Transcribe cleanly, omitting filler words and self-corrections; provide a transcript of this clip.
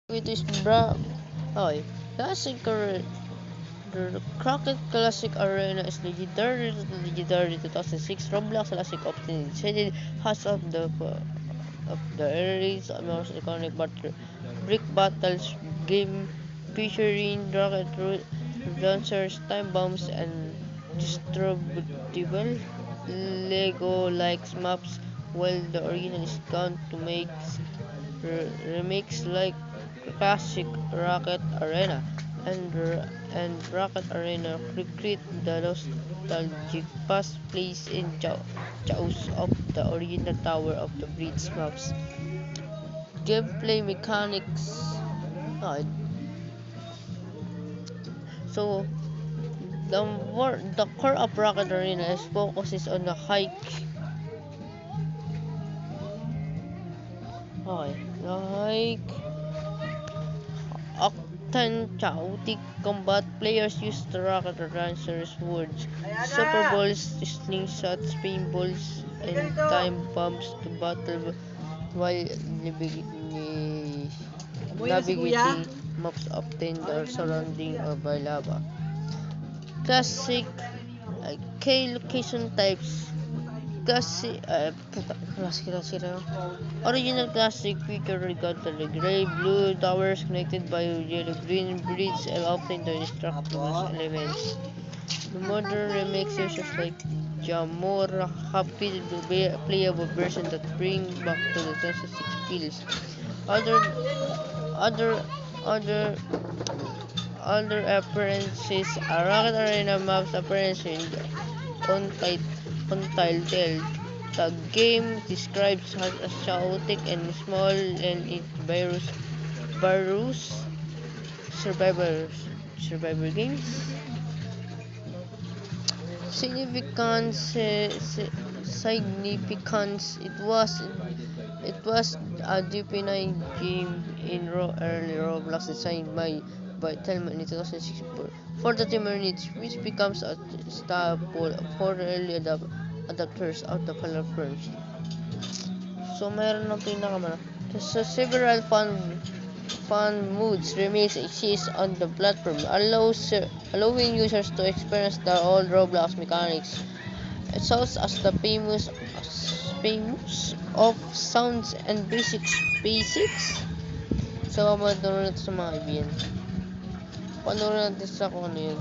It is bra. Okay. The Crockett Classic Arena is legendary 2006 Roblox Classic obtained. Cited has of the area's most iconic brick battles game featuring launchers, time bombs, and destructible Lego-like maps, while the original is gone to make remakes like Classic Rocket Arena and Rocket Arena recreate the nostalgic past place in chaos of the original Tower of the Bridge maps. Gameplay mechanics. Uh, so the core of Rocket Arena is focuses on the hike octane chaotic combat. Players use the rocket launchers, swords, super balls, slingshots, paintballs, and time bombs to battle while navigating maps obtained or surrounding or by lava. Classic K location types. Classic. Original classic feature regarding the gray blue towers connected by yellow green bridge and often the indestructible elements. The modern remix uses like Jamora happy playable version that bring back to the 2006 feels. Other other other other appearances are Rocket Arena maps appearance in Untitled. The game describes as chaotic and small and it virus survivor games. Significance it was a definite game in early Roblox designed by Tellman in 2006 for the minutes, which becomes a staple for the early adapters of the platforms. So mayroon ng pinakamalaki. So several fun modes remains exist on the platform, allowing users to experience the old Roblox mechanics, such as the famous of sounds and basics. So, panoorin natin sa mga kaibigan. Panoorin natin sa kung ano yun.